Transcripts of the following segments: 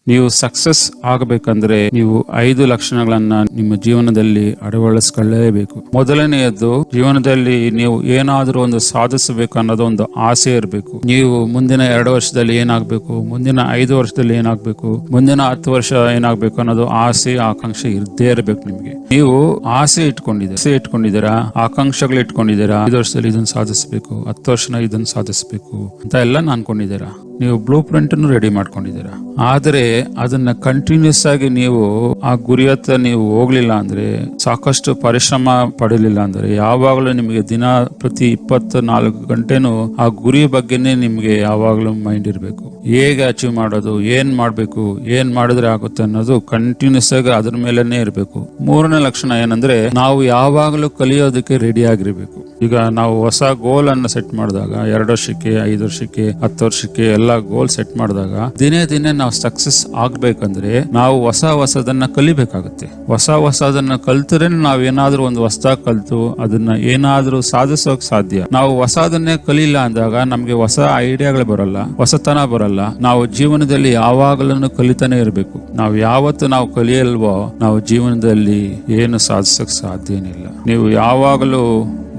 ನೀವು ಸಕ್ಸಸ್ ಆಗಬೇಕಂದ್ರೆ ನೀವು 5 ಲಕ್ಷಣಗಳನ್ನ ನಿಮ್ಮ ಜೀವನದಲ್ಲಿ ಅಳವಡಿಸಿಕೊಳ್ಳಲೇಬೇಕು. ಮೊದಲನೆಯದು, ಜೀವನದಲ್ಲಿ ನೀವು ಏನಾದರೂ ಒಂದು ಸಾಧಿಸಬೇಕು ಅನ್ನೋದು ಒಂದು ಆಸೆ ಇರಬೇಕು. ನೀವು ಮುಂದಿನ 2 ವರ್ಷದಲ್ಲಿ ಏನಾಗಬೇಕು, ಮುಂದಿನ 5 ವರ್ಷದಲ್ಲಿ ಏನಾಗಬೇಕು, ಮುಂದಿನ 10 ವರ್ಷ ಏನಾಗಬೇಕು ಅನ್ನೋದು ಆಸೆ ಆಕಾಂಕ್ಷೆ ಇದ್ದೇ ಇರಬೇಕು ನಿಮ್ಗೆ. ನೀವು ಆಸೆ ಇಟ್ಕೊಂಡಿದ್ದೀರಾ, ಆಕಾಂಕ್ಷೆಗಳು ಇಟ್ಕೊಂಡಿದ್ದೀರಾ, 5 ವರ್ಷದಲ್ಲಿ ಇದನ್ನು ಸಾಧಿಸಬೇಕು, 10 ವರ್ಷ ಇದನ್ನು ಸಾಧಿಸಬೇಕು ಅಂತ ಎಲ್ಲ ಅನ್ಕೊಂಡಿದ್ದೀರಾ. ನೀವು ಬ್ಲೂ ಪ್ರಿಂಟ್ ರೆಡಿ ಮಾಡ್ಕೊಂಡಿದ್ದೀರಾ. ಆದ್ರೆ ಅದನ್ನ ಕಂಟಿನ್ಯೂಸ್ ಆಗಿ ನೀವು ಆ ಗುರಿಯತ್ತ ನೀವು ಹೋಗ್ಲಿಲ್ಲ ಅಂದ್ರೆ, ಸಾಕಷ್ಟು ಪರಿಶ್ರಮ ಪಡಲಿಲ್ಲ ಅಂದ್ರೆ, ಯಾವಾಗಲೂ ನಿಮಗೆ ದಿನ ಪ್ರತಿ 24 ಗಂಟೆನೂ ಆ ಗುರಿ ಬಗ್ಗೆನೇ ನಿಮ್ಗೆ ಯಾವಾಗಲೂ ಮೈಂಡ್ ಇರಬೇಕು. ಹೇಗೆ ಅಚೀವ್ ಮಾಡೋದು, ಏನ್ ಮಾಡ್ಬೇಕು, ಏನ್ ಮಾಡಿದ್ರೆ ಆಗುತ್ತೆ ಅನ್ನೋದು ಕಂಟಿನ್ಯೂಸ್ ಆಗಿ ಅದ್ರ ಮೇಲೆನೆ ಇರಬೇಕು. 3ನೇ ಲಕ್ಷಣ ಏನಂದ್ರೆ, ನಾವು ಯಾವಾಗಲೂ ಕಲಿಯೋದಕ್ಕೆ ರೆಡಿ ಆಗಿರ್ಬೇಕು. ಈಗ ನಾವು ಹೊಸ ಗೋಲ್ ಅನ್ನ ಸೆಟ್ ಮಾಡಿದಾಗ, 2 ವರ್ಷಕ್ಕೆ, 5 ವರ್ಷಕ್ಕೆ, 10 ವರ್ಷಕ್ಕೆ ಎಲ್ಲ ಗೋಲ್ ಸೆಟ್ ಮಾಡಿದಾಗ, ದಿನೇ ನಾವು ಸಕ್ಸಸ್ ಆಗ್ಬೇಕಂದ್ರೆ ನಾವು ಹೊಸದನ್ನ ಕಲಿಬೇಕಾಗುತ್ತೆ. ಹೊಸದನ್ನ ಕಲ್ತರೆ ನಾವ್ ಏನಾದ್ರೂ ಒಂದು ಹೊಸದಾಗಿ ಕಲ್ತು ಅದನ್ನ ಏನಾದ್ರೂ ಸಾಧಿಸೋಕ್ ಸಾಧ್ಯ. ನಾವು ಹೊಸದನ್ನೇ ಕಲಿಲ್ಲ ಅಂದಾಗ ನಮ್ಗೆ ಹೊಸ ಐಡಿಯಾಗಳು ಬರಲ್ಲ, ಹೊಸತನ ಬರಲ್ಲ. ನಾವು ಜೀವನದಲ್ಲಿ ಯಾವಾಗಲೂ ಕಲಿತಾನೆ ಇರಬೇಕು. ನಾವು ಯಾವತ್ತು ನಾವು ಕಲಿಯಲ್ವೋ ನಾವು ಜೀವನದಲ್ಲಿ ಏನು ಸಾಧಿಸಕ್ ಸಾಧ್ಯನಿಲ್ಲ. ನೀವು ಯಾವಾಗಲೂ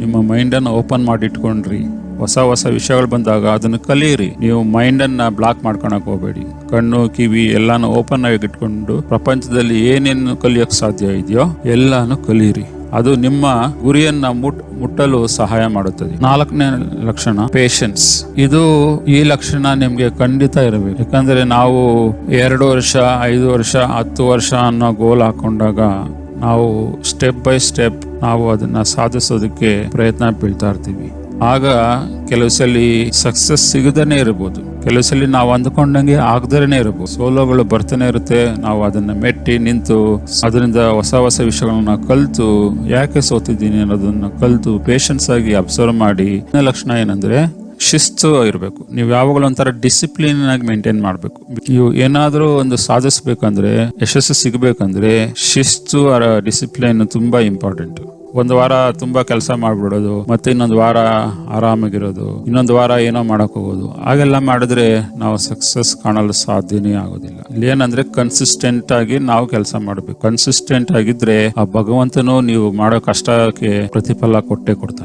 ನಿಮ್ಮ ಮೈಂಡ್ ಅನ್ನು ಓಪನ್ ಮಾಡಿ ಇಟ್ಕೊಂಡ್ರಿ. ಹೊಸ ವಿಷಯಗಳು ಬಂದಾಗ ಅದನ್ನು ಕಲಿಯಿರಿ. ನೀವು ಮೈಂಡ್ ಅನ್ನ ಬ್ಲಾಕ್ ಮಾಡ್ಕೊಳಕ್ ಹೋಗ್ಬೇಡಿ. ಕಣ್ಣು ಕಿವಿ ಎಲ್ಲಾನು ಓಪನ್ ಆಗಿ ಇಟ್ಕೊಂಡು ಪ್ರಪಂಚದಲ್ಲಿ ಏನೇನು ಕಲಿಯೋಕ್ ಸಾಧ್ಯ ಇದೆಯೋ ಎಲ್ಲಾನು ಕಲಿಯಿರಿ. ಅದು ನಿಮ್ಮ ಗುರಿಯನ್ನ ಮುಟ್ಟಲು ಸಹಾಯ ಮಾಡುತ್ತದೆ. 4ನೇ ಲಕ್ಷಣ ಪೇಷನ್ಸ್. ಈ ಲಕ್ಷಣ ನಿಮ್ಗೆ ಖಂಡಿತ ಇರಬೇಕು. ಯಾಕಂದ್ರೆ ನಾವು 2 ವರ್ಷ, 5 ವರ್ಷ, 10 ವರ್ಷ ಅನ್ನೋ ಗೋಲ್ ಹಾಕೊಂಡಾಗ ನಾವು ಸ್ಟೆಪ್ ಬೈ ಸ್ಟೆಪ್ ನಾವು ಅದನ್ನ ಸಾಧಿಸೋದಕ್ಕೆ ಪ್ರಯತ್ನ ಬೀಳ್ತಾ ಇರ್ತೀವಿ. ಆಗ ಕೆಲವು ಸಲ ಸಕ್ಸಸ್ ಸಿಗದೇನೆ ಇರಬಹುದು, ಕೆಲವು ಸಲ ನಾವು ಅಂದ್ಕೊಂಡಂಗೆ ಆಗದೇನೆ ಇರಬಹುದು. ಸೋಲೋಗಳು ಬರ್ತಾನೆ ಇರುತ್ತೆ. ನಾವು ಅದನ್ನ ಮೆಟ್ಟಿ ನಿಂತು ಅದರಿಂದ ಹೊಸ ವಿಷಯಗಳನ್ನ ಕಲ್ತು ಯಾಕೆ ಸೋತಿದ್ದೀನಿ ಅನ್ನೋದನ್ನ ಕಲ್ತು ಪೇಷನ್ಸ್ ಆಗಿ ಅಬ್ಸರ್ವ್ ಮಾಡಿ. ಲಕ್ಷಣ ಏನಂದ್ರೆ ಶಿಸ್ತು ಇರಬೇಕು. ನೀವು ಯಾವಾಗಲೂ ಒಂಥರ ಡಿಸಿಪ್ಲಿನ್ ಆಗಿ ಮೇಂಟೈನ್ ಮಾಡಬೇಕು. ನೀವು ಏನಾದ್ರೂ ಒಂದು ಸಾಧಿಸ್ಬೇಕಂದ್ರೆ, ಯಶಸ್ಸು ಸಿಗಬೇಕಂದ್ರೆ ಶಿಸ್ತು ಡಿಸಿಪ್ಲಿನ್ ತುಂಬಾ ಇಂಪಾರ್ಟೆಂಟ್. ಒಂದು ವಾರ ತುಂಬಾ ಕೆಲಸ ಮಾಡ್ಬಿಡೋದು, ಮತ್ತೆ ಇನ್ನೊಂದು ವಾರ ಆರಾಮಾಗಿರೋದು, ಇನ್ನೊಂದು ವಾರ ಏನೋ ಮಾಡಕ್ ಹೋಗೋದು, ಹಾಗೆಲ್ಲ ಮಾಡಿದ್ರೆ ನಾವು ಸಕ್ಸಸ್ ಕಾಣಲು ಸಾಧ್ಯನೇ ಆಗೋದಿಲ್ಲ. ಇಲ್ಲಿ ಏನಂದ್ರೆ ಕನ್ಸಿಸ್ಟೆಂಟ್ ಆಗಿ ನಾವು ಕೆಲಸ ಮಾಡ್ಬೇಕು. ಕನ್ಸಿಸ್ಟೆಂಟ್ ಆಗಿದ್ರೆ ಆ ಭಗವಂತನು ನೀವು ಮಾಡೋ ಕಷ್ಟಕ್ಕೆ ಪ್ರತಿಫಲ ಕೊಟ್ಟೆ ಕೊಡ್ತಾನೆ.